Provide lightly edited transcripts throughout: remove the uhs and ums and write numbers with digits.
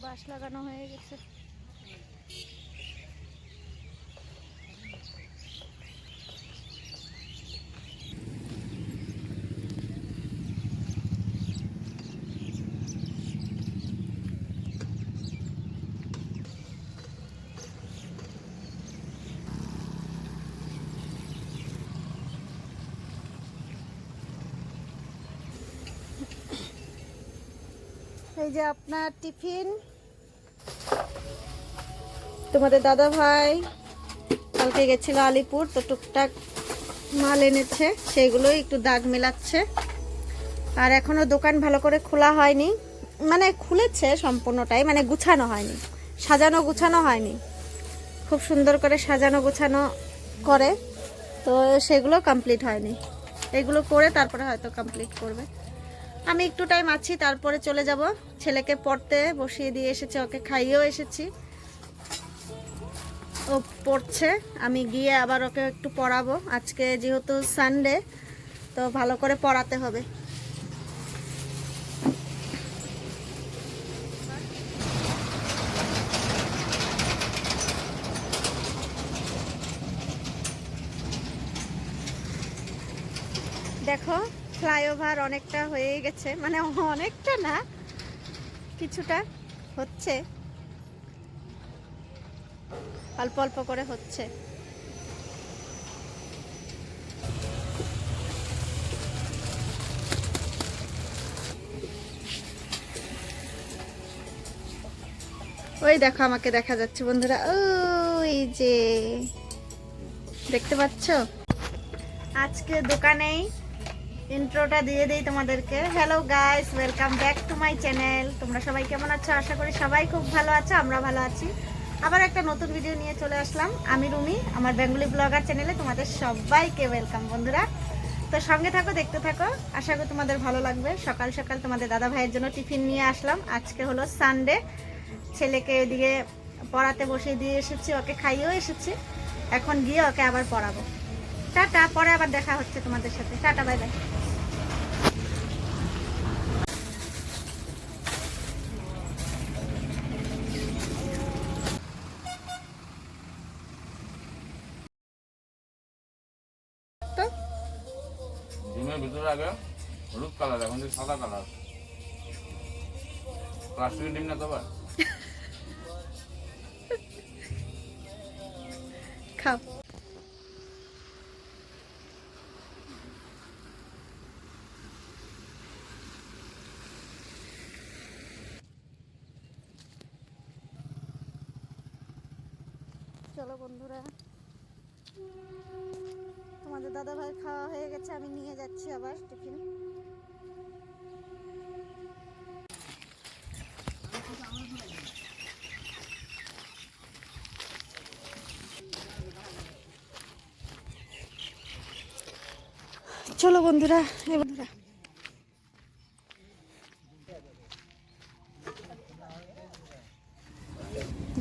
বাঁশ লাগানো হয়ে গেছে। এই যে আপনার টিফিন, তোমাদের দাদা ভাই কালকে গেছিল আলিপুর, তো টুকটাক মাল এনেছে, সেগুলোই একটু দাগ মেলাচ্ছে। আর এখনো দোকান ভালো করে খোলা হয়নি, মানে খুলেছে সম্পূর্ণটাই, মানে গুছানো হয়নি, সাজানো গুছানো হয়নি। খুব সুন্দর করে সাজানো গুছানো করে, তো সেগুলো কমপ্লিট হয়নি। এগুলো করে তারপরে হয়তো কমপ্লিট করবে। আমি একটু টাইম আছি, তারপরে চলে যাব। ছেলেকে পড়তে বসিয়ে দিয়ে এসেছি, ওকে খাইয়েও এসেছি, ও পড়ছে। আমি গিয়ে আবার ওকে একটু পড়াবো। আজকে যেহেতু সানডে, তো ভালো করে পড়াতে হবে। দেখো ফ্লাইওভার অনেকটা হয়ে গেছে, মানে অনেকটা না, কিছুটা হচ্ছে, অল্প অল্প করে হচ্ছে। ওই দেখো আমাকে দেখা যাচ্ছে বন্ধুরা, ওই যে দেখতে পাচ্ছ। আজকে দোকানেই ইন্ট্রোটা দিয়ে দেই তোমাদেরকে। Hello guys, welcome back to my channel. তোমরা সবাই কেমন আছো? আশা করি সবাই খুব ভালো আছো, আমরা ভালো আছি। আবার একটা নতুন ভিডিও নিয়ে চলে আসলাম। আমি রুমি, আমার বেঙ্গলি ব্লগার চ্যানেলে তোমাদের সবাইকে ওয়েলকাম বন্ধুরা। তো সঙ্গে থাকো, দেখতে থাকো, আশা করি তোমাদের ভালো লাগবে। সকাল সকাল তোমাদের দাদা ভাইয়ের জন্য টিফিন নিয়ে আসলাম। আজকে হলো সানডে, ছেলেকে এদিকে পড়াতে বসিয়ে দিয়ে এসেছি, ওকে খাইয়েও এসেছি। এখন গিয়ে ওকে আবার পড়াবো। টাটা, পরে আবার দেখা হচ্ছে তোমাদের সাথে। Tata, bye bye. ডিমের ভিতরে আগে হলুদ কালার, এখন সাদা কালার। প্লাস্টিকের ডিম না তো আবার খাও। চলো বন্ধুরা, তোমাদের দাদা ভাই খাওয়া হয়ে গেছে, আমি নিয়ে যাচ্ছি আবার টিফিন। চলো বন্ধুরা, বন্ধুরা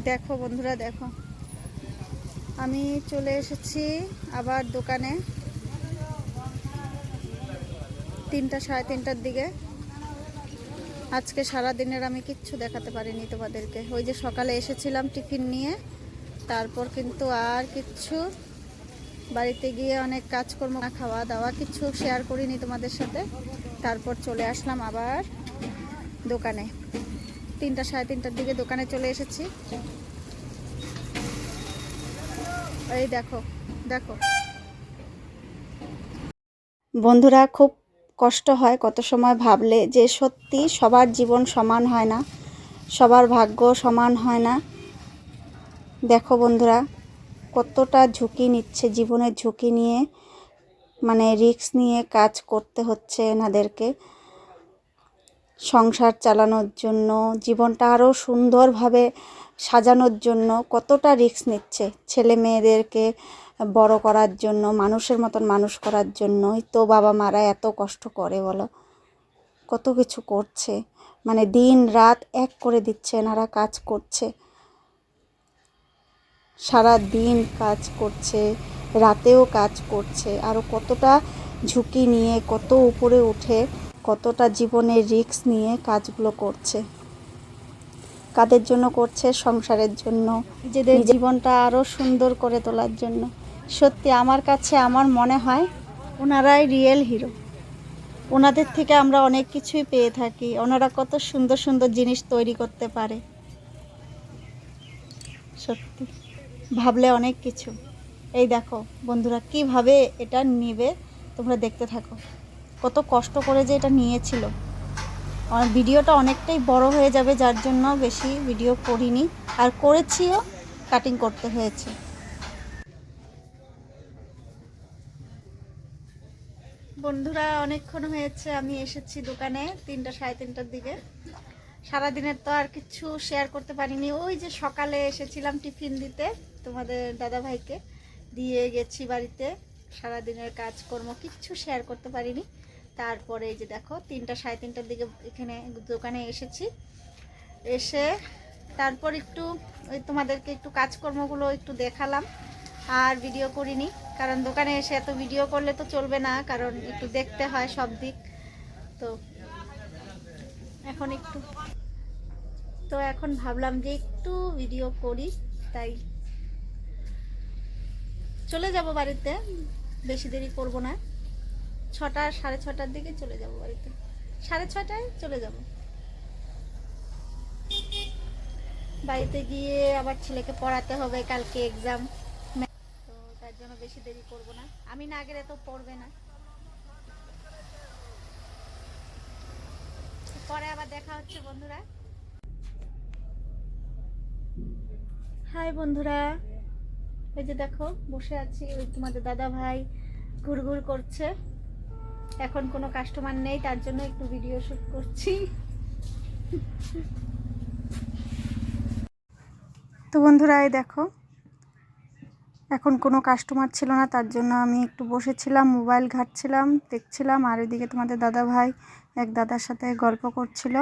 দেখো, বন্ধুরা দেখো, আমি চলে এসেছি আবার দোকানে 3টা সাড়ে 3টার দিকে। আজকে সারা দিনের আমি কিচ্ছু দেখাতে পারিনি তোমাদেরকে। ওই যে সকালে এসেছিলাম টিফিন নিয়ে, তারপর কিন্তু আর কিচ্ছু, বাড়িতে গিয়ে অনেক কাজকর্ম, খাওয়া দাওয়া কিচ্ছু শেয়ার করিনি তোমাদের সাথে। তারপর চলে আসলাম আবার দোকানে, 3টা সাড়ে 3টার দিকে দোকানে চলে এসেছি। এই দেখো দেখো বন্ধুরা, খুব কষ্ট হয় কত সময় ভাবলে যে সত্যি সবার জীবন সমান হয় না, সবার ভাগ্য সমান হয় না। দেখো বন্ধুরা, কতটা ঝুঁকি নিচ্ছে, জীবনের ঝুঁকি নিয়ে, মানে রিস্ক নিয়ে কাজ করতে হচ্ছে এনাদেরকে সংসার চালানোর জন্য, জীবনটা আরও সুন্দরভাবে সাজানোর জন্য কতটা রিস্ক নিচ্ছে। ছেলে মেয়েদেরকে বড় করার জন্য, মানুষের মতন মানুষ করার জন্যই তো বাবা মারা এত কষ্ট করে বলো। কত কিছু করছে, মানে দিন রাত এক করে দিচ্ছে, এনারা কাজ করছে, সারা দিন কাজ করছে, রাতেও কাজ করছে, আরও কতটা ঝুঁকি নিয়ে, কত উপরে উঠে, কতটা জীবনের রিস্ক নিয়ে কাজগুলো করছে। কাদের জন্য করছে? সংসারের জন্য, নিজেদের জীবনটা আরও সুন্দর করে তোলার জন্য। সত্যি আমার কাছে আমার মনে হয় ওনারাই রিয়েল হিরো। ওনাদের থেকে আমরা অনেক কিছুই পেয়ে থাকি। ওনারা কত সুন্দর সুন্দর জিনিস তৈরি করতে পারে, সত্যি ভাবলে অনেক কিছু। এই দেখো বন্ধুরা কিভাবে এটা নেবে, তোমরা দেখতে থাকো। কত কষ্ট করে যে এটা নিয়েছিল। ভিডিওটা অনেকটাই বড় হয়ে যাবে, যার জন্য বেশি ভিডিও করিনি, আর করেছিও কাটিং করতে হয়েছে। বন্ধুরা অনেকক্ষণ হয়েছে আমি এসেছি দোকানে, 3টা সাড়ে 3টার দিকে। সারাদিনের তো আর কিছু শেয়ার করতে পারিনি। ওই যে সকালে এসেছিলাম টিফিন দিতে তোমাদের দাদা ভাইকে, দিয়ে গেছি বাড়িতে। সারাদিনের কাজকর্ম কিচ্ছু শেয়ার করতে পারিনি। তারপরে এই যে দেখো 3টা সাড়ে 3টার দিকে এখানে দোকানে এসেছি। এসে তারপর একটু ওই তোমাদেরকে একটু কাজকর্মগুলো একটু দেখালাম, আর ভিডিও করিনি। কারণ দোকানে এসে এত ভিডিও করলে তো চলবে না, কারণ একটু দেখতে হয় সব দিক। তো এখন ভাবলাম যে একটু ভিডিও করি, তাই চলে যাব বাড়িতে। বেশি দেরি করব না, 6টা সাড়ে 6টার দিকে চলে যাব বাড়িতে। 6:30টায় চলে যাব। বাড়িতে গিয়ে আবার ছেলেকে পড়াতে হবে, কালকে এক্সাম। তো তার জন্য বেশি দেরি করব না, আমি না গেলে তো পড়বে না। পরে আবার দেখা হচ্ছে বন্ধুরা। হাই বন্ধুরা, এই যে দেখো বসে আছি। ওই তোমাদের দাদা ভাই ঘুরঘুর করছে। এখন কোনো কাস্টমার নেই, তার জন্য একটু ভিডিও শুট করছি। তো বন্ধুরা এই দেখো, এখন কোনো কাস্টমার ছিল না, তার জন্য আমি একটু বসেছিলাম, মোবাইল ঘাঁটছিলাম, দেখছিলাম। আর ওইদিকে তোমাদের দাদা ভাই এক দাদার সাথে গল্প করছিল,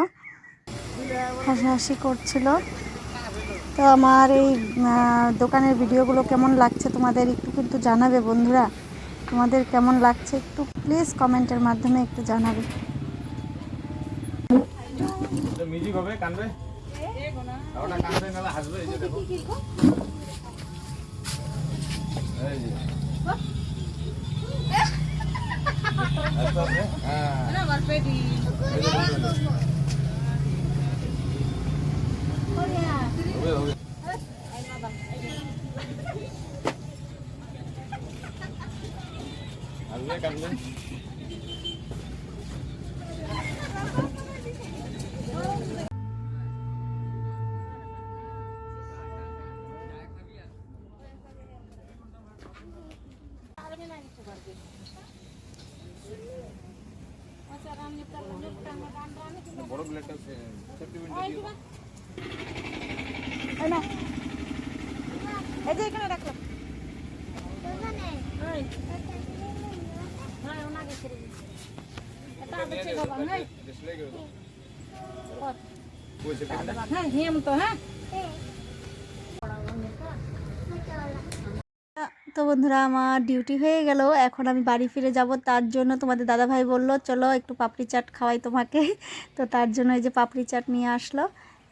হাসাহাসি করছিল। তো আমার এই দোকানের ভিডিওগুলো কেমন লাগছে তোমাদের একটু কিন্তু জানাবে বন্ধুরা। তোমাদের কেমন লাগছে একটু প্লিজ কমেন্টের মাধ্যমে একটু জানাবে। মিউজিক হবে, কানবে ওটা, কানবে নালে হাসবে। এই যে দেখো, এই যে আস্তে আস্তে, হ্যাঁ না আমার পেটি হবে হবে। হাসবে, কানবে। বড় প্লেটটা সেফটি পিনটা দিও। এই না, এই যে এখানে রাখলাম। তো বন্ধুরা আমার ডিউটি হয়ে গেল, এখন আমি বাড়ি ফিরে যাব। তার জন্য তোমাদের দাদা ভাই বললো চলো একটু পাপড়ি চাট খাওয়াই তোমাকে। তো তার জন্য এই যে পাপড়ি চাট নিয়ে আসলো।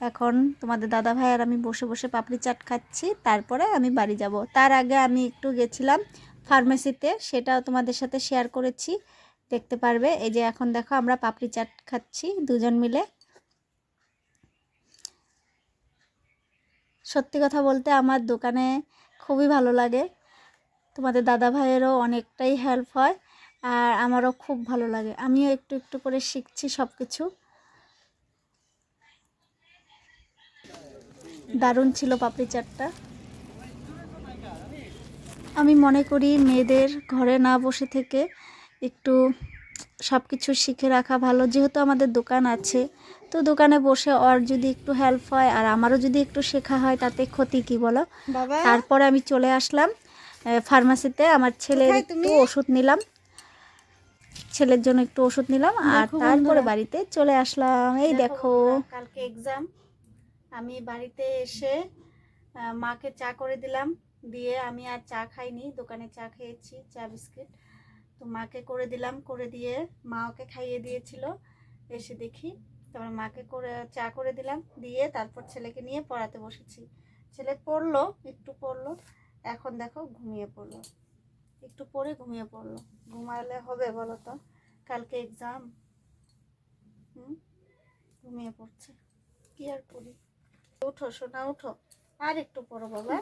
এখন তোমাদের দাদা ভাই আর আমি বসে বসে পাপড়ি চাট খাচ্ছি, তারপরে আমি বাড়ি যাব। তার আগে আমি একটু গেছিলাম ফার্মেসিতে, সেটাও তোমাদের সাথে শেয়ার করেছি, দেখতে পারবে। এই যে এখন দেখো আমরা পাপড়ি চাট খাচ্ছি দুজন মিলে। সত্যি কথা বলতে আমার দোকানে খুবই ভালো লাগে, তোমাদের দাদা ভাইয়েরও অনেকটাই হেল্প হয়, আর আমারও খুব ভালো লাগে। আমিও একটু একটু করে শিখছি সব কিছু। দারুণ ছিল পাপড়ি চাটটা। আমি মনে করি মেয়েদের ঘরে না বসে থেকে একটু সব কিছু শিখে রাখা ভালো। যেহেতু আমাদের দোকান আছে, তো দোকানে বসে ওর যদি একটু হেল্প হয় আর আমারও যদি একটু শেখা হয়, তাতে ক্ষতি কি বলো। তারপরে আমি চলে আসলাম ফার্মাসিতে, আমার ছেলের একটু ওষুধ নিলাম, ছেলের জন্য একটু ওষুধ নিলাম, আর তারপরে বাড়িতে চলে আসলাম। এই দেখো কালকে এক্সাম। আমি বাড়িতে এসে মাকে চা করে দিলাম, দিয়ে আমি আর চা খাইনি, দোকানে চা খেয়েছি, চা বিস্কিট। তো মাকে করে দিলাম, করে দিয়ে মা ওকে খাইয়ে দিয়েছিল। এসে দেখি তারপর মাকে করে চা করে দিলাম, দিয়ে তারপর ছেলেকে নিয়ে পড়াতে বসেছি। ছেলে পড়লো, একটু পড়লো, এখন দেখো ঘুমিয়ে পড়লো, একটু পরে ঘুমিয়ে পড়লো। ঘুমালে হবে বলো তো, কালকে এক্সাম। ঘুমিয়ে পড়ছে, কি আর করি। উঠো সোনা উঠো, আর একটু পড়ো বাবা।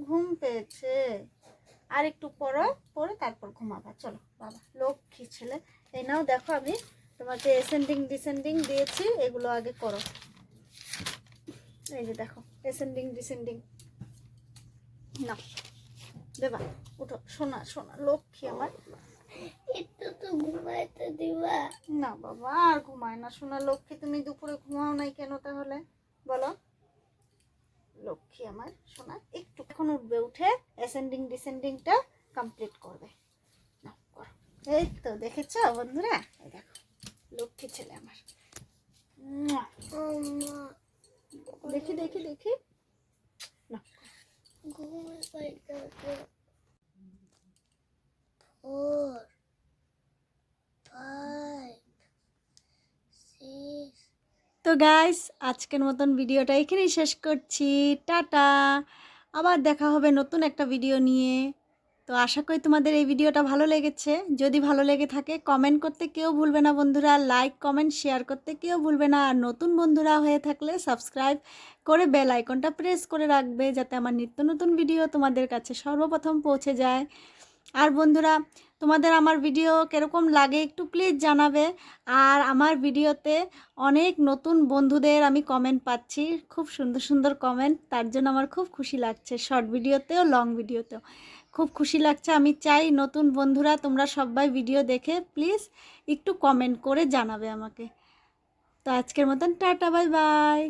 ঘুম পেয়েছে, আর একটু পড়ো, পড়ে তারপর ঘুমাবা। চলো বাবা, লক্ষ্মী ছেলে। এই নাও দেখো, আমি তোমাকে অ্যাসেন্ডিং ডিসেন্ডিং দিয়েছি, এগুলো আগে করো। এই যে দেখো, অ্যাসেন্ডিং ডিসেন্ডিং না দেবা। উঠো সোনা, সোনা লক্ষ্মী আমার। একটু তো ঘুমাইতে দিবা। না বাবা, আর ঘুমায় না সোনা লক্ষ্মী। তুমি দুপুরে ঘুমাও নাই কেন তাহলে বলো? লক্ষ্মী আমার সোনা, একটু এখন উঠবে, উঠে অ্যাসেন্ডিং ডিসেন্ডিংটা কমপ্লিট করবে। না করো। এই তো দেখেছো বন্ধুরা, এই দেখো লক্ষ্মী ছেলে আমার। দেখি দেখি দেখি, না ঘুমাইতে দাও। 4 5 6 তো গাইস, আজকের মতন ভিডিওটা এখানেই শেষ করছি। টাটা, আবার দেখা হবে নতুন একটা ভিডিও নিয়ে। তো আশা করি তোমাদের এই ভিডিওটা ভালো লেগেছে। যদি ভালো লেগে থাকে কমেন্ট করতে কেউ ভুলবে না বন্ধুরা, লাইক কমেন্ট শেয়ার করতে কেউ ভুলবে না। আর নতুন বন্ধুরা হয়ে থাকলে সাবস্ক্রাইব করে বেল আইকনটা প্রেস করে রাখবে, যাতে আমার নিত্য নতুন ভিডিও তোমাদের কাছে সর্বপ্রথম পৌঁছে যায়। আর বন্ধুরা, তোমাদের আমার ভিডিও কীরকম লাগে একটু প্লিজ জানাবে। আর আমার ভিডিওতে অনেক নতুন বন্ধুদের আমি কমেন্ট পাচ্ছি, খুব সুন্দর সুন্দর কমেন্ট, তার জন্য আমার খুব খুশি লাগছে। শর্ট ভিডিওতেও লং ভিডিওতেও খুব খুশি লাগছে। আমি চাই নতুন বন্ধুরা তোমরা সবাই ভিডিও দেখে প্লিজ একটু কমেন্ট করে জানাবে আমাকে। তো আজকের মতন টাটা, বাই বাই।